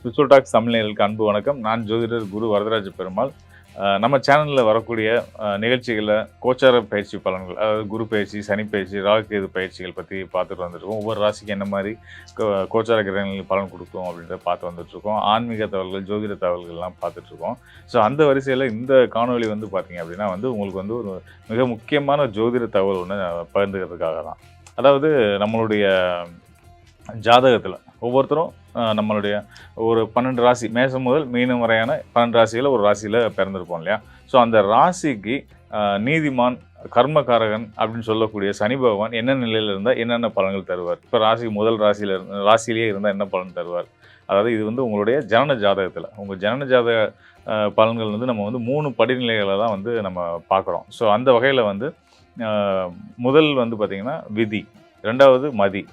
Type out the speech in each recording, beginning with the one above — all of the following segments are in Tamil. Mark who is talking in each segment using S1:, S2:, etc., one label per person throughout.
S1: ஸ்பிரிச்சுவல் டாக்ஸ் தமிழ் நேயர்களுக்கு அன்பு வணக்கம். நான் ஜோதிடர் குரு வரதராஜ பெருமாள். நம்ம சேனலில் வரக்கூடிய நிகழ்ச்சிகளில் கோச்சார பயிற்சி பலன்கள், அதாவது குரு பயிற்சி, சனி பயிற்சி, ராகு கேது பயிற்சிகள் பற்றி பார்த்துட்டு வந்துருக்கோம். ஒவ்வொரு ராசிக்கு என்ன மாதிரி கோச்சார கிரகங்களுக்கு பலன் கொடுக்கும் அப்படின்றத பார்த்து வந்துட்டுருக்கோம். ஆன்மீக தகவல்கள், ஜோதிட தகவல்கள்லாம் பார்த்துட்ருக்கோம். ஸோ அந்த வரிசையில் இந்த காணொலி வந்து பார்த்தீங்க அப்படின்னா உங்களுக்கு வந்து ஒரு மிக முக்கியமான ஜோதிட தகவல் ஒன்று பகிர்ந்துக்கிறதுக்காக தான். அதாவது நம்மளுடைய ஜாதகத்தில் ஒவ்வொருத்தரும் நம்மளுடைய ஒரு 12 ராசி, மேசம் முதல் மீனம் வரையான 12 ராசியில் ஒரு ராசியில் பிறந்திருப்போம் இல்லையா? ஸோ அந்த ராசிக்கு நீதிமான், கர்மகாரகன் அப்படின்னு சொல்லக்கூடிய சனி பகவான் என்ன நிலையில் இருந்தால் என்னென்ன பலன்கள் தருவார்? இப்போ முதல் ராசியிலேயே இருந்தால் என்ன பலன் தருவார்? அதாவது இது வந்து உங்களுடைய ஜனன ஜாதகத்தில், உங்கள் ஜனன ஜாதக பலன்கள் வந்து நம்ம வந்து 3 படிநிலைகளை தான் வந்து நம்ம பார்க்குறோம். ஸோ அந்த வகையில் வந்து முதல் வந்து பார்த்திங்கன்னா விதி, 2வது மதி,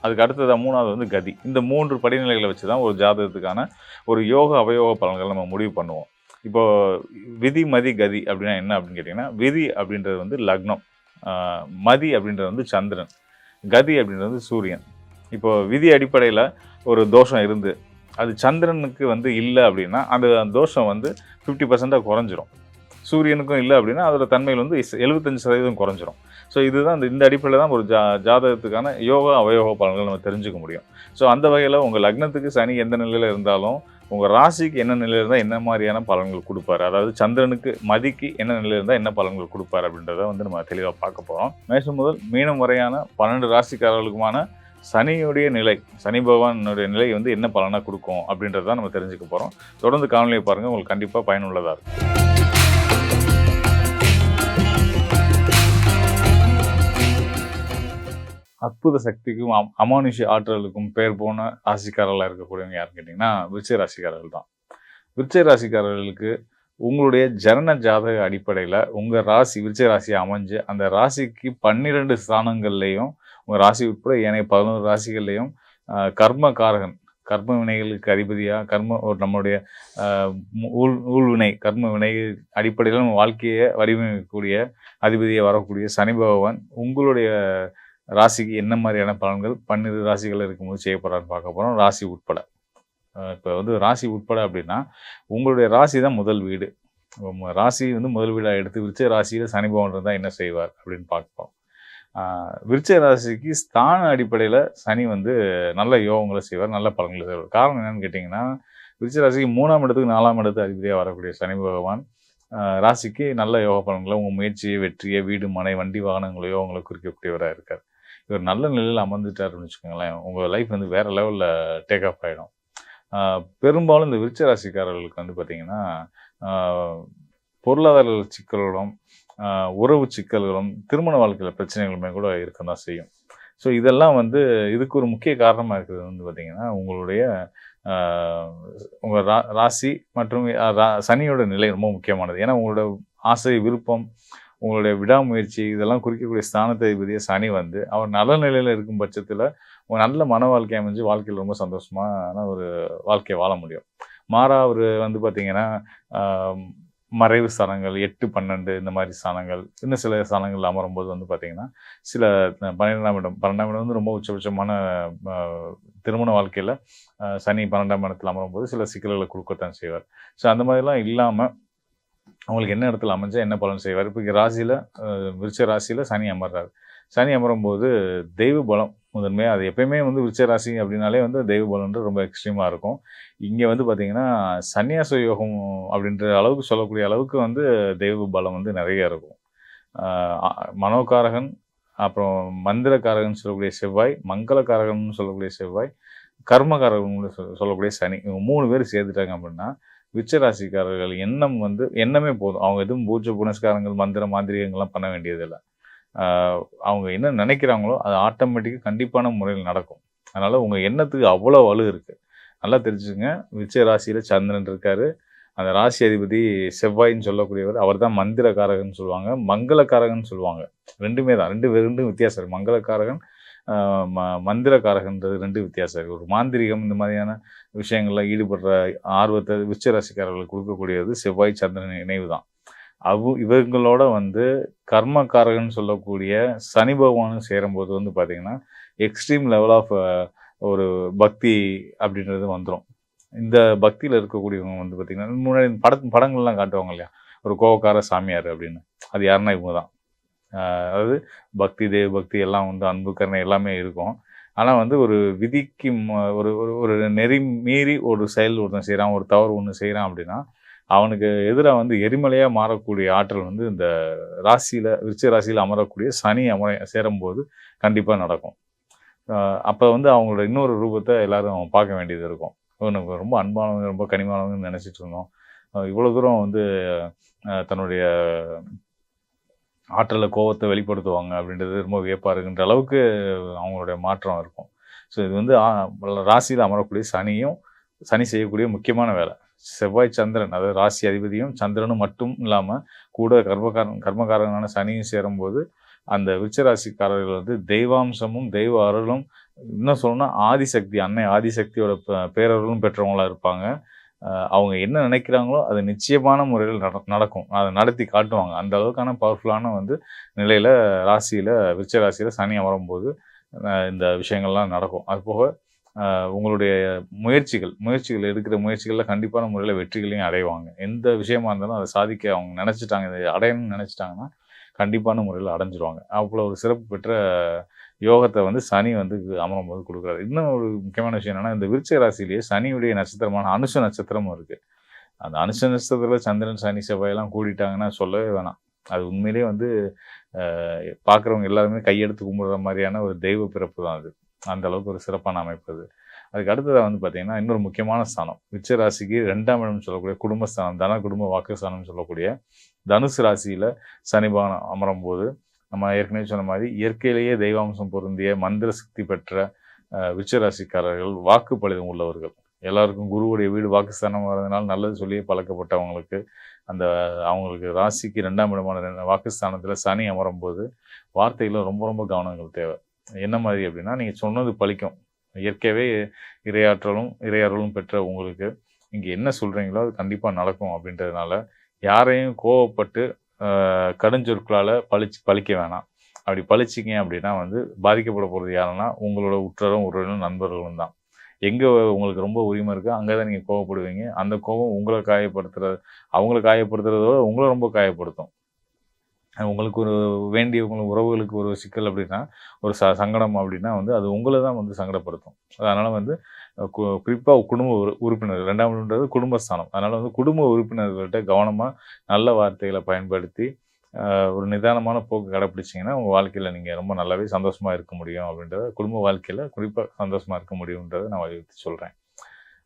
S1: அதுக்கு அடுத்தது 3வது வந்து கதி. இந்த 3 படிநிலைகளை வச்சு தான் ஒரு ஜாதகத்துக்கான ஒரு யோக அவயோக பலன்கள் நம்ம முடிவு பண்ணுவோம். இப்போது விதி, மதி, கதி அப்படின்னா என்ன அப்படின்னு கேட்டிங்கன்னா, விதி அப்படின்றது வந்து லக்னம், மதி அப்படின்றது வந்து சந்திரன், கதி அப்படின்றது வந்து சூரியன். இப்போது விதி அடிப்படையில் ஒரு தோஷம் இருந்து அது சந்திரனுக்கு வந்து இல்லை அப்படின்னா அந்த தோஷம் வந்து 50% குறைஞ்சிரும். சூரியனுக்கும் இல்லை அப்படின்னா அதோட தன்மையில் வந்து 75% குறைஞ்சிரும். ஸோ இதுதான் இந்த அடிப்படையில் தான் ஒரு ஜாதகத்துக்கான யோகா அவயோக பலன்கள் நம்ம தெரிஞ்சுக்க முடியும். ஸோ அந்த வகையில் உங்கள் லக்னத்துக்கு சனி எந்த நிலையில் இருந்தாலும் உங்கள் ராசிக்கு என்ன நிலையில் இருந்தால் என்ன மாதிரியான பலன்கள் கொடுப்பாரு, அதாவது சந்திரனுக்கு மதிக்கு என்ன நிலையில் இருந்தால் என்ன பலன்கள் கொடுப்பாரு அப்படின்றத வந்து நம்ம தெளிவாக பார்க்க போகிறோம். மேஷம் முதல் மீனம் வரையான 12 ராசிக்காரர்களுக்குமான சனியுடைய நிலை, சனி பகவானுடைய நிலை வந்து என்ன பலனாக கொடுக்கும் அப்படின்றத நம்ம தெரிஞ்சுக்க போகிறோம். தொடர்ந்து காணொலியை பாருங்கள், உங்களுக்கு கண்டிப்பாக பயனுள்ளதாக இருக்கும். அற்புத சக்திக்கும் அமானுஷ ஆற்றலுக்கும் பேர் போன ராசிக்காரர்களாக இருக்கக்கூடியவங்க யாருன்னு கேட்டிங்கன்னா விருச்சிக ராசிக்காரர்கள் தான். விருச்சிக ராசிக்காரர்களுக்கு உங்களுடைய ஜனன ஜாதக அடிப்படையில் உங்கள் ராசி விருச்சிக ராசியை அமைஞ்சு அந்த ராசிக்கு 12 ஸ்தானங்கள்லேயும் உங்கள் ராசி உட்பட ஏனைய 11 ராசிகள்லேயும் கர்மகாரகன், கர்ம வினைகளுக்கு அதிபதியாக நம்மளுடைய ஊழ்வினை கர்ம வினை அடிப்படையில் நம்ம வாழ்க்கையை வடிவமைக்கக்கூடிய அதிபதியாக வரக்கூடிய சனி பகவான் உங்களுடைய ராசிக்கு என்ன மாதிரியான பலன்கள் 12 ராசிகள் இருக்கும்போது செய்யப்படுறான்னு பார்க்க போகிறோம், ராசி உட்பட. இப்போ வந்து ராசி உட்பட அப்படின்னா உங்களுடைய ராசி தான் முதல் வீடு. ராசி வந்து முதல் வீடாக எடுத்து விருச்சிக ராசியில் சனி பகவான் இருந்தால் என்ன செய்வார் அப்படின்னு பார்ப்போம். விருச்சிக ராசிக்கு ஸ்தான அடிப்படையில் சனி வந்து நல்ல யோகங்களை செய்வார், நல்ல பலன்களை செய்வார். காரணம் என்னன்னு கேட்டிங்கன்னா, விருச்சிக ராசிக்கு 3ஆம் இடத்துக்கு 4ஆம் இடத்துக்கு அதிபதியாக வரக்கூடிய சனி பகவான் ராசிக்கு நல்ல யோக பலன்களை, உங்கள் முயற்சியை, வெற்றியை, வீடு, மனை, வண்டி, வாகனங்களையோ அவங்களை குறிக்கக்கூடியவராக இருக்கார். இவர் நல்ல நிலையில் அமர்ந்துட்டாருன்னு வச்சுக்கோங்களேன், உங்கள் லைஃப் வந்து வேறு லெவலில் டேக் ஆஃப் ஆகிடும். பெரும்பாலும் இந்த விருச்சிக ராசிக்காரர்களுக்கு வந்து பார்த்திங்கன்னா பொருளாதார சிக்கல்களும், உறவு சிக்கல்களும், திருமண வாழ்க்கையில் பிரச்சனைகளுமே கூட இருக்க தான் செய்யும். ஸோ இதெல்லாம் வந்து இதுக்கு ஒரு முக்கிய காரணமாக இருக்கிறது வந்து பார்த்திங்கன்னா உங்களுடைய உங்கள் ராசி மற்றும் சனியோட நிலை ரொம்ப முக்கியமானது. ஏன்னா உங்களோட ஆசை, விருப்பம், உங்களுடைய விடாமுயற்சி இதெல்லாம் குறிக்கக்கூடிய ஸ்தானத்தை அதிபதியாக சனி வந்து அவர் நல்ல நிலையில் இருக்கும் பட்சத்தில் உங்கள் நல்ல மன வாழ்க்கை அமைஞ்சு வாழ்க்கையில் ரொம்ப சந்தோஷமான ஒரு வாழ்க்கையை வாழ முடியும். மாறா அவர் வந்து பார்த்திங்கன்னா மறைவு ஸ்தானங்கள் 8, 12 இந்த மாதிரி ஸ்தானங்கள், இன்னும் சில ஸ்தானங்கள் அமரும்போது வந்து பார்த்திங்கன்னா சில 12ஆம் இடம் வந்து ரொம்ப உச்சபட்சமான திருமண வாழ்க்கையில் சனி 12ஆம் இடத்துல அமரும்போது சில சிக்கல்களை கொடுக்கத்தான் செய்வார். ஸோ அந்த மாதிரிலாம் இல்லாமல் அவங்களுக்கு என்ன இடத்துல அமைஞ்சால் என்ன பலன் செய்வார். இப்போ இங்கே ராசியில் விருச்சிக ராசியில் சனி அமர்றாரு. சனி அமரும்போது தெய்வ பலம் முதன்மையாக, அது எப்பயுமே வந்து விருச்சிக ராசி அப்படின்னாலே வந்து தெய்வ பலம்ன்றது ரொம்ப எக்ஸ்ட்ரீமாக இருக்கும். இங்கே வந்து பார்த்திங்கன்னா சன்னியாச யோகம் அப்படின்ற அளவுக்கு சொல்லக்கூடிய அளவுக்கு வந்து தெய்வ பலம் வந்து நிறைய இருக்கும். மனோகாரகன், அப்புறம் மந்திரக்காரகன் சொல்லக்கூடிய செவ்வாய், மங்களக்காரகன் சொல்லக்கூடிய செவ்வாய், கர்மகாரகன் சொல்லக்கூடிய சனி, இவங்க 3 பேர் சேர்த்துட்டாங்க அப்படின்னா விருச்சிக ராசிக்காரர்கள் எண்ணமே போதும். அவங்க எதுவும் பூஜை புனஸ்காரங்கள், மாந்திரிகங்கள்லாம் பண்ண வேண்டியதில்லை. அவங்க என்ன நினைக்கிறாங்களோ அது ஆட்டோமேட்டிக்காக கண்டிப்பான முறையில் நடக்கும். அதனால் உங்கள் எண்ணத்துக்கு அவ்வளோ வலு இருக்குது. நல்லா தெரிஞ்சுங்க, விருச்சிக ராசியில் சந்திரன் இருக்கார். அந்த ராசி அதிபதி செவ்வாயின்னு சொல்லக்கூடியவர், அவர் தான் மந்திரக்காரகன் சொல்லுவாங்க, மங்களக்காரகன் சொல்லுவாங்க. ரெண்டுமே தான், ரெண்டு வித்தியாசம். மங்களக்காரகன், மந்திரக்காரகன்றது 2 வித்தியாசம் இருக்குது. ஒரு மாந்திரிகம் இந்த மாதிரியான விஷயங்களில் ஈடுபடுற ஆர்வத்தை விருச்சிக ராசிக்காரர்களுக்கு கொடுக்கக்கூடியது செவ்வாய் சந்திரன் இணைவு தான். இவங்களோட வந்து கர்மக்காரகன் சொல்லக்கூடிய சனி பகவானும் சேரும்போது வந்து பார்த்திங்கன்னா எக்ஸ்ட்ரீம் லெவல் ஆஃப் ஒரு பக்தி அப்படின்றது வந்துடும். இந்த பக்தியில் இருக்கக்கூடியவங்க வந்து பார்த்திங்கன்னா, முன்னாடி படங்கள்லாம் காட்டுவாங்க இல்லையா, ஒரு கோவக்கார சாமியார் அப்படின்னு. அது யாருன்னா இவங்க தான். அதாவது பக்தி, தெய்வ பக்தி எல்லாம் வந்து அன்பு, கருணை எல்லாமே இருக்கும். ஆனா வந்து ஒரு விதிக்கு ஒரு ஒரு ஒரு நெறி மீறி ஒரு செயல் ஒருத்தன் செய்றான், ஒரு தவறு ஒண்ணு செய்றான் அப்படின்னா, அவனுக்கு எதிரா வந்து எரிமலையா மாறக்கூடிய ஆற்றல் வந்து இந்த ராசியில விருச்சிக ராசியில அமரக்கூடிய சனி சேரும்போது கண்டிப்பா நடக்கும். அ அப்ப வந்து அவங்களோட இன்னொரு ரூபத்த எல்லாரும் பார்க்க வேண்டியது இருக்கும். இவனுங்க ரொம்ப அன்பானவங்க, ரொம்ப கனிவானவங்கன்னு நெனைச்சிட்டு இருந்தோம். இவ்வளோ தூரம் வந்து தன்னுடைய ஆற்றல, கோவத்த வெளிப்படுத்துவாங்க அப்படின்றது ரொம்ப வியப்பா இருக்குன்ற அளவுக்கு அவங்களுடைய மாற்றம் இருக்கும். ஸோ இது வந்து ராசியில அமரக்கூடிய சனியும், சனி செய்யக்கூடிய முக்கியமான வேலை. செவ்வாய், சந்திரன் அதாவது ராசி அதிபதியும் சந்திரனும் மட்டும் இல்லாம, கூட கர்மகாரகனான சனியும் சேரும்போது, அந்த விருச்சிக ராசிக்காரர்கள் வந்து தெய்வாம்சமும், தெய்வ அருளும், இன்னும் சொல்லணும்னா ஆதிசக்தி, அன்னை ஆதிசக்தியோட பேரருளும் பெற்றவங்களா இருப்பாங்க. அவங்க என்ன நினைக்கிறாங்களோ, அது நிச்சயமான முறையில் நடக்கும். அத நடத்தி காட்டுவாங்க. அந்த அளவுக்கான பவர்ஃபுல்லான வந்து நிலையில ராசியில விருச்சிக ராசியில சனி அமரும்போது, இந்த விஷயங்கள்லாம் நடக்கும். அதுபோக உங்களுடைய முயற்சிகள் எடுக்கிற முயற்சிகள்ல கண்டிப்பான முறையில வெற்றிகளையும் அடைவாங்க. எந்த விஷயமா இருந்தாலும் அத சாதிக்க அவங்க நெனைச்சுட்டாங்க, இத அடையணும்னு நெனைச்சுட்டாங்கன்னா, கண்டிப்பான முறையில அடைஞ்சிருவாங்க. அவ்வளோ ஒரு சிறப்பு பெற்ற யோகத்த வந்து சனி வந்து அமரும்போது குடுக்குறாரு. இன்னும் ஒரு முக்கியமான விஷயம் என்னன்னா, இந்த விருச்சிக ராசியிலேயே சனியுடைய நட்சத்திரமான அனுஷ நட்சத்திரமும் இருக்கு. அந்த அனுஷ நட்சத்திரத்தில சந்திரன், சனி, செவ்வாயெல்லாம் கூடிட்டாங்கன்னா சொல்லவே வேணாம். அது உண்மையிலேயே வந்து அ பார்க்குறவங்க எல்லாருமே கையெடுத்து கும்பிடுற மாரியான ஒரு தெய்வ பிறப்பு தான் அது. அந்த அளவுக்கு ஒரு சிறப்பான அமைப்பு அது. அதுக்கு அடுத்ததா வந்து பார்த்தீங்கன்னா, இன்னொரு முக்கியமான ஸ்தானம். விருச்சிக ராசிக்கு 2ஆம் இடம்னு சொல்லக்கூடிய குடும்பஸ்தானம், தன, குடும்ப, வாக்குஸ்தானம்னு சொல்லக்கூடிய தனுசு ராசியில சனி பகவான் அமரும்போது, நம்ம ஏற்கனவே சொன்ன மாரி இயற்கையிலேயே தெய்வாம்சம் பொருந்திய மந்திர சக்தி பெற்ற விருச்சிக ராசிக்காரர்கள் வாக்கு பலிதம் உள்ளவர்கள். எல்லாருக்கும் குருவுடைய வீடு வாக்குஸ்தானம் வர்றதுனால நல்லது சொல்லியே பழக்கப்பட்டவங்களுக்கு, அந்த அவங்களுக்கு ராசிக்கு 2ஆம் இடமான வாக்குஸ்தானத்தில சனி அமரும்போது, வார்த்தையில ரொம்ப ரொம்ப கவனங்கள் தேவை. என்ன மாரி அப்டின்னா, நீங்க சொன்னது பலிக்கும். இயற்கையாவே இறையருளும் பெற்ற உங்களுக்கு, நீங்க என்ன சொல்றீங்களோ அது கண்டிப்பா நடக்கும் அப்டின்றதுனால, யாரையும் கோவப்பட்டு கடுஞ்சொற்களால பழிக்க வேணாம். அப்படி பழிச்சீங்க அப்படின்னா வந்து பாதிக்கப்பட போறது யாருன்னா, உங்களோட உற்றாரும், உறவினரும், நண்பர்களும் தான். எங்க உங்களுக்கு ரொம்ப உரிமை இருக்கோ, அங்க தான் நீங்க கோவப்படுவீங்க. அந்த கோவம் அவங்கள காயப்படுத்துறதோட உங்கள ரொம்ப காயப்படுத்தும். உங்களுக்கு ஒரு வேண்டியவங்க உறவுகளுக்கு ஒரு சிக்கல் அப்படின்னா, ஒரு சங்கடம் அப்படின்னா வந்து அது உங்கள தான் வந்து சங்கடப்படுத்தும். அதனால வந்து குறிப்பா குடும்ப உறுப்பினர்கள் 2ஆம் இடம்ன்றது குடும்பஸ்தானம். அதனால வந்து குடும்ப உறுப்பினர்கள்ட்ட கவனமா நல்ல வார்த்தைகள பயன்படுத்தி, ஒரு நிதானமான போக்கு கடைப்பிடிச்சீங்கன்னா, உங்க வாழ்க்கையில நீங்க ரொம்ப நல்லாவே சந்தோஷமா இருக்க முடியும் அப்படின்றத குடும்ப வாழ்க்கையில குறிப்பா சந்தோஷமா இருக்க முடியும்ன்றத நான் வலியுறுத்தி சொல்றேன்.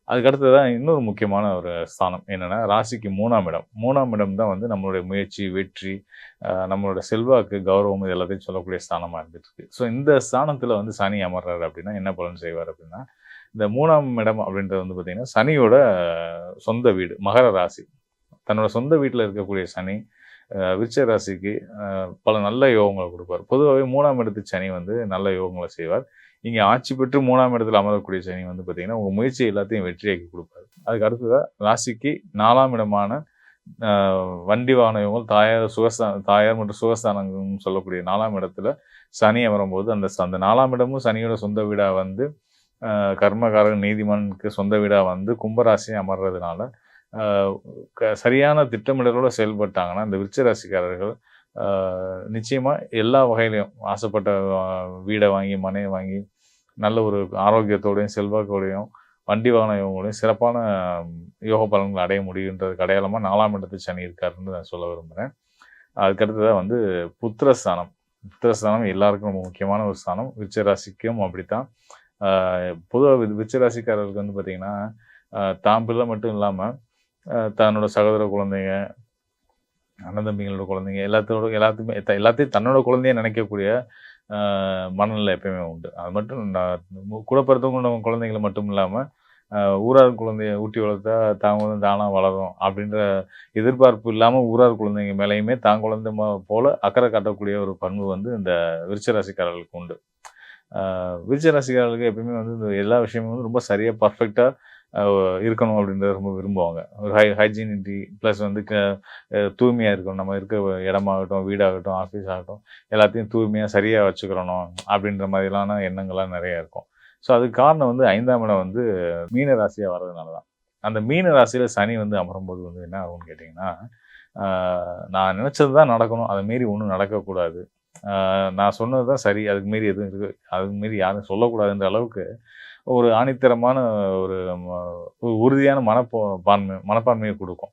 S1: அதுக்கு அடுத்ததா இன்னொரு முக்கியமான ஒரு ஸ்தானம் என்னன்னா, ராசிக்கு 3ஆம் இடம். 3ஆம் இடம் தான் வந்து நம்மளுடைய முயற்சி, வெற்றி, நம்மளோட செல்வாக்கு, கௌரவம் இது எல்லாத்தையும் சொல்லக்கூடிய ஸ்தானமா இருந்துட்டு இருக்கு. ஸோ இந்த ஸ்தானத்தில வந்து சனி அமர்றாரு அப்படின்னா, என்ன பலன் செய்வார் அப்படின்னா, இந்த 3ஆம் இடம் அப்படின்றது வந்து பார்த்தீங்கன்னா, சனியோட சொந்த வீடு, மகர ராசி. தன்னோட சொந்த வீட்ல இருக்கக்கூடிய சனி, விருச்சிக ராசிக்கு பல நல்ல யோகங்கள குடுப்பார். பொதுவாவே 3ஆம் இடத்து சனி வந்து நல்ல யோகங்கள செய்வார். இங்க ஆட்சி பெற்று 3ஆம் இடத்துல அமரக்கூடிய சனி வந்து பார்த்தீங்கன்னா, உங்க முயற்சி எல்லாத்தையும் வெற்றியாக்கி குடுப்பாரு. அதுக்கு அடுத்ததா ராசிக்கு 4ஆம் இடமான அ வண்டி வாகன யோகங்கள், தாயார் மற்றும் சுகஸ்தானங்கள்னு சொல்லக்கூடிய 4ஆம் இடத்துல சனி அமரும்போது, அந்த 4ஆம் இடமும் சனியோட சொந்த வீடா வந்து கர்மகாரகன் நீதிமானுக்கு சொந்த வீடா வந்து கும்பராசியா அமர்றதுனால, அ சரியான திட்டமிடலோட செயல்பட்டாங்கன்னா, இந்த விருச்சிக ராசிக்காரர்கள் அ நிச்சயமா எல்லா வகையிலயும் ஆசைப்பட்ட வீட வாங்கி, மனைய வாங்கி, நல்ல ஒரு ஆரோக்கியத்தோடையும், செல்வாக்கோடையும், வண்டி வாகன யோகங்களையும் சிறப்பான யோக பலன்கள் அடைய முடியுன்றதுக்கு அடையாளமா 4ஆம் இடத்து சனி இருக்காருன்னு நான் சொல்ல விரும்புறேன். அதுக்கு அடுத்ததா வந்து புத்திரஸ்தானம். புத்திரஸ்தானம் எல்லாருக்கும் ரொம்ப முக்கியமான ஒரு ஸ்தானம். விருச்சிக ராசிக்கும் அப்படித்தான். ஆ பொதுவா விருச்சிக ராசிக்காரர்களுக்கு வந்து பார்த்தீங்கன்னா, தான் பிள்ளை மட்டும் இல்லாம, தன்னோட சகோதர குழந்தைங்க, அண்ணன் தம்பிங்களோட குழந்தைங்க எல்லாத்தையும் தன்னோட குழந்தையா நினைக்கக்கூடிய மனநிலை எப்பயுமே உண்டு. அது மட்டும் கூட பிறந்தவங்க குழந்தைங்கள மட்டும் இல்லாம, அ ஊரார் குழந்தைய ஊட்டி வளர்த்தா தான் குழந்தை தானா வளரும் அப்படின்ற எதிர்பார்ப்பு இல்லாம ஊரார் குழந்தைங்க மேலயுமே தான் குழந்தை போல அக்கறை காட்டக்கூடிய ஒரு பண்பு வந்து இந்த விருச்சிக ராசிக்காரர்களுக்கு உண்டு. ஆ விருச்சிக ராசிக்காரர்களுக்கு எப்பயுமே வந்து இந்த எல்லா விஷயமும் வந்து ரொம்ப சரியா பெர்ஃபெக்ட்டா அ இருக்கணும் அப்படின்றத ரொம்ப விரும்புவாங்க. ஒரு ஹைஜீனிட்டி பிளஸ் வந்து தூய்மையா இருக்கணும். நம்ம இருக்க இடமாகட்டும், வீடாகட்டும், ஆஃபீஸ் ஆகட்டும் எல்லாத்தையும் தூய்மையா சரியா வச்சுக்கிறணும் அப்படின்ற மாதிரிலான எண்ணங்கள்லாம் நெறைய இருக்கும். ஸோ அதுக்கு காரணம் வந்து 5ஆம் இடம் வந்து மீன ராசியா வர்றதுனால தான். அந்த மீன ராசியில சனி வந்து அமரும்போது வந்து என்ன ஆகும்னு கேட்டீங்கன்னா, நான் நினைச்சது தான் நடக்கணும். அத மீறி ஒண்ணும் நடக்கக்கூடாது. நான் சொன்னது தான் சரி. அதுக்கு மீறி எதுவும் இருக்கு. அதுக்கு மீறி யாரும் சொல்லக்கூடாதுன்ற அளவுக்கு ஒரு ஆணித்தரமான ஒரு ம ஒரு உறுதியான மனப்பான்மைய குடுக்கும்.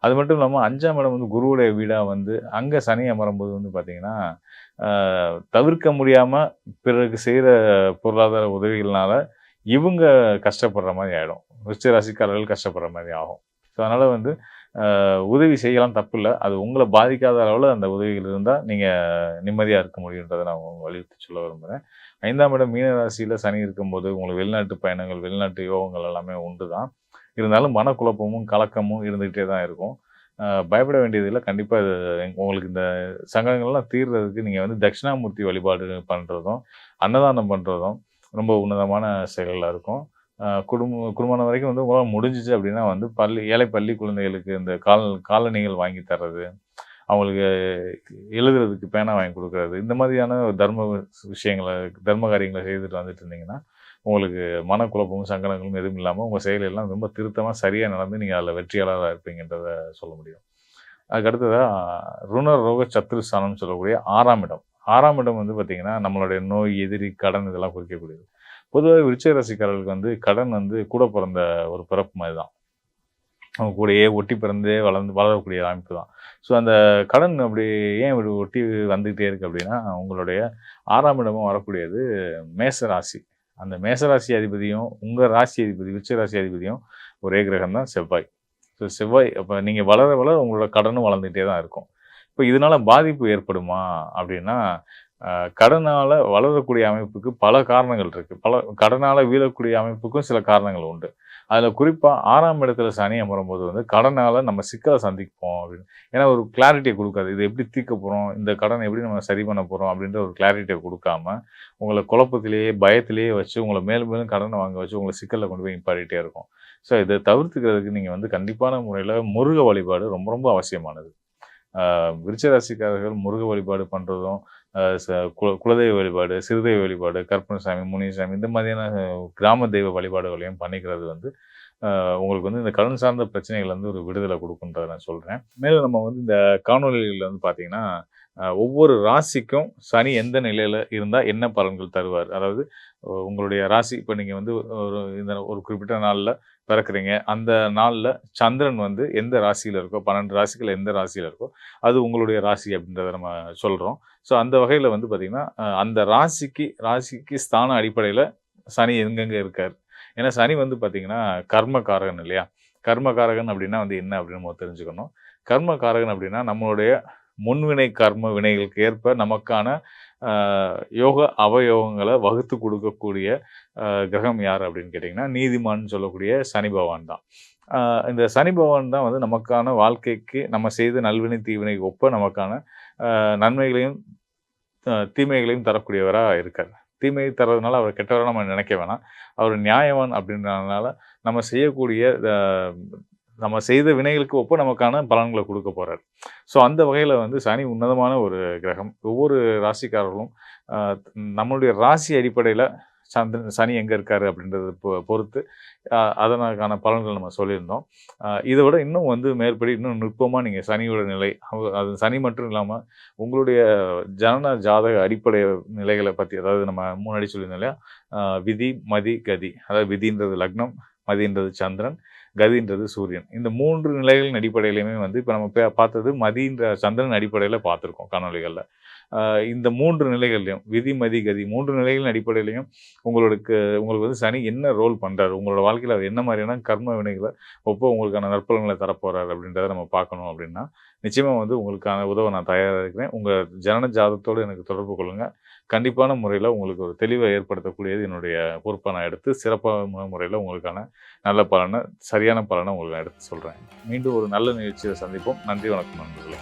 S1: அது மட்டும் இல்லாம 5ஆம் இடம் வந்து குருவுடைய வீடா வந்து, அங்க சனி அமரும்போது வந்து பார்த்தீங்கன்னா, அ தவிர்க்க முடியாம பிறருக்கு செய்ற பொருளாதார உதவிகள்னால, இவங்க கஷ்டப்படுற மாரி ஆயிடும். விருச்சிக ராசிக்காரர்கள் கஷ்டப்படுற மாரி ஆகும். ஸோ அதனால வந்து உதவி செய்யலாம் தப்பில்ல. அது உங்கள பாதிக்காத அளவுல அந்த உதவிகள் இருந்தா, நீங்க நிம்மதியா இருக்க முடியுன்றத நான் வலியுறுத்தி சொல்ல விரும்புறேன். 5ஆம் இடம் மீன ராசியில சனி இருக்கும்போது, உங்களுக்கு வெளிநாட்டு பயணங்கள், வெளிநாட்டு யோகங்கள் எல்லாமே உண்டு தான். இருந்தாலும் மனக்குழப்பமும், கலக்கமும் இருந்துகிட்டே தான் இருக்கும். பயப்பட வேண்டியதில்ல. கண்டிப்பா இது உங்களுக்கு இந்த சங்கடங்கள்லாம் தீர்றதுக்கு நீங்க வந்து தட்சிணாமூர்த்தி வழிபாடு பண்றதும், அன்னதானம் பண்றதும் ரொம்ப உன்னதமான செயலா இருக்கும். குடும்பம் வரைக்கும் வந்து உங்களால முடிஞ்சுச்சு அப்படின்னா வந்து ஏழை பள்ளி குழந்தைகளுக்கு இந்த காலணிகள் வாங்கி தர்றது, அவங்களுக்கு எழுதுறதுக்கு பேனா வாங்கி குடுக்குறது, இந்த மாதிரியான விஷயங்கள தர்ம காரியங்கள செய்துட்டு வந்துட்டு இருந்தீங்கன்னா, உங்களுக்கு மனக்குழப்பமும், சங்கடங்களும் எதுவும் இல்லாம உங்க செயல் எல்லாம் ரொம்ப திருத்தமா சரியா நடந்து நீங்க அதில வெற்றியாளரா இருப்பீங்கன்றத சொல்ல முடியும். அதுக்கு அடுத்ததா ருணர், ரோக, சத்ருஸ்தானம்னு சொல்லக்கூடிய 6ஆம் இடம். 6ஆம் இடம் வந்து பார்த்தீங்கன்னா, நம்மளுடைய நோய், எதிரி, கடன் இதெல்லாம் குறிக்கக்கூடியது. பொதுவாவே விருச்சிக ராசிக்காரர்களுக்கு வந்து கடன் வந்து கூட பிறந்த ஒரு பிறப்பு மாரி தான். அவங்க கூடயே ஒட்டி பிறந்தே வளரக்கூடிய அமைப்பு தான். ஸோ அந்த கடன் அப்படி ஏன் இப்படி ஒட்டி வந்துகிட்டே இருக்கு அப்படின்னா, உங்களுடைய 6ஆம் இடமும் வரக்கூடியது மேச ராசி. அந்த மேச ராசி அதிபதியும், உங்க ராசி அதிபதி விருச்சிக ராசி அதிபதியும் ஒரே கிரகம் தான் செவ்வாய். ஸோ செவ்வாய் அப்ப நீங்க வளர வளர உங்களோட கடனும் வளர்ந்துட்டே தான் இருக்கும். இப்ப இதனால பாதிப்பு ஏற்படுமா அப்படின்னா, கடனால வளரக்கூடிய அமைப்புக்கு பல காரணங்கள் இருக்கு. கடனால வீழக்கூடிய அமைப்புக்கும் சில காரணங்கள் உண்டு. அதுல குறிப்பா 6ஆம் இடத்துல சனி அமரும்போது வந்து கடனால நம்ம சிக்கல சந்திப்போம் அப்படின்னு. ஏன்னா ஒரு கிளாரிட்டிய குடுக்காது. இத எப்படி தீர்க்க போறோம்? இந்த கடன எப்படி நம்ம சரி பண்ண போறோம்? அப்படின்ற ஒரு கிளாரிட்டிய குடுக்காம, உங்கள குழப்பத்திலேயே, பயத்திலேயே வச்சு உங்கள மேலும் மேலும் கடன வாங்க வச்சு உங்கள சிக்கல்ல கொண்டு போய் நிப்பாட்டிட்டே இருக்கும். ஸோ இத தவிர்த்துக்கிறதுக்கு நீங்க வந்து கண்டிப்பான முறையில முருக வழிபாடு ரொம்ப ரொம்ப அவசியமானது. விருச்சிக ராசிக்காரர்கள் முருக வழிபாடு பண்றதும், அ ச குலதெய்வ வழிபாடு, சிறுதெய்வ வழிபாடு, கருப்பணசாமி, முனிசாமி இந்த மாதிரியான கிராம தெய்வ வழிபாடுகளையும் பண்ணிக்கிறது வந்து, உங்களுக்கு வந்து இந்த கடன் சார்ந்த பிரச்சனைகள்ல இருந்து ஒரு விடுதலை குடுக்குன்றத நான் சொல்றேன். மேலும் நம்ம வந்து இந்த காணொளிகள்ல வந்து பார்த்தீங்கன்னா, ஒவ்வொரு ராசிக்கும் சனி எந்த நிலையில இருந்தா என்ன பலன்கள் தருவார்? அதாவது உங்களுடைய ராசி இப்ப நீங்க வந்து ஒரு குறிப்பிட்ட நாள்ல பிறக்குறீங்க. அந்த நாள்ல சந்திரன் வந்து எந்த ராசியில இருக்கோ, 12 ராசிகள்ல எந்த ராசியில இருக்கோ, அது உங்களுடைய ராசி அப்படின்றத நம்ம சொல்றோம். ஸோ அந்த வகையில வந்து பார்த்தீங்கன்னா, அந்த ராசிக்கு ஸ்தான அடிப்படையில சனி எங்கெங்க இருக்காரு. ஏன்னா சனி வந்து பார்த்தீங்கன்னா, கர்மகாரகன் இல்லையா? கர்மகாரகன் அப்படின்னா வந்து என்ன அப்படின்னு நம்ம தெரிஞ்சுக்கணும். கர்மகாரகன் அப்படின்னா நம்மளுடைய முன்வினை கர்ம வினைகளுக்கு ஏற்ப நமக்கான அ யோக அவயோகங்கள வகுத்து குடுக்கக்கூடிய கிரகம் யார் அப்படின்னு கேட்டீங்கன்னா, நீதிமான்னு சொல்லக்கூடிய சனி பகவான் தான். அ இந்த சனி பகவான் தான் வந்து நமக்கான வாழ்க்கைக்கு நம்ம செய்த நல்வினை, தீவினைக்கு ஒப்ப நமக்கான நன்மைகளையும், தீமைகளையும் தரக்கூடியவரா இருக்காரு. தீமை தர்றதுனால அவர கெட்டவரா நம்ம நினைக்க வேணாம். அவர் நியாயவான் அப்படின்றதுனால நம்ம செய்யக்கூடிய நம்ம செய்த வினைகளுக்கு ஒப்ப நமக்கான பலன்கள குடுக்க போறாரு. ஸோ அந்த வகையில வந்து சனி உன்னதமான ஒரு கிரகம். ஒவ்வொரு ராசிக்காரர்களும் அ நம்மளுடைய ராசி அடிப்படையில சனி எங்க இருக்காரு அப்படின்றத பொறுத்து அதற்கான பலன்கள் நம்ம சொல்லியிருந்தோம். இத விட இன்னும் வந்து மேற்படி இன்னும் நுட்பமா நீங்க சனியோட நிலை, அது சனி மட்டும் இல்லாம உங்களுடைய ஜனன ஜாதக அடிப்படை நிலைகள பத்தி அதாவது நம்ம முன்னாடி சொல்லியிருந்தோம் இல்லையா? விதி, மதி, கதி. அதாவது விதின்றது லக்னம், மதின்றது சந்திரன், கதின்றது சூரியன். இந்த 3 நிலைகளின் அடிப்படையிலுமே வந்து இப்ப நம்ம பார்த்தது மதின்ற சந்திரன் அடிப்படையில பார்த்திருக்கோம் காணொளிகள்ல. இந்த 3 நிலைகள்லயும் விதி, மதி, கதி 3 நிலைகளின் அடிப்படையிலயும் உங்களுக்கு வந்து சனி என்ன ரோல் பண்றாரு? உங்களோட வாழ்க்கையில அவர் என்ன மாரியான கர்ம வினைகள உங்களுக்கான நற்பலன்கள தரப்போறாரு அப்படின்றத நம்ம பார்க்கணும் அப்படின்னா, நிச்சயமா வந்து உங்களுக்கான உதவ நான் தயாரா இருக்கிறேன். உங்க ஜனன ஜாதகத்தோடு எனக்கு தொடர்பு கொள்ளுங்க. கண்டிப்பான முறையில உங்களுக்கு ஒரு தெளிவ ஏற்படுத்தக்கூடியது என்னுடைய பொறுப்பா நான் எடுத்து சிறப்பான முறையில உங்களுக்கான நல்ல பலன, சரியான பலன உங்களுக்கு நான் எடுத்து சொல்றேன். மீண்டும் ஒரு நல்ல நிகழ்ச்சியில சந்திப்போம். நன்றி, வணக்கம் நண்பர்களே.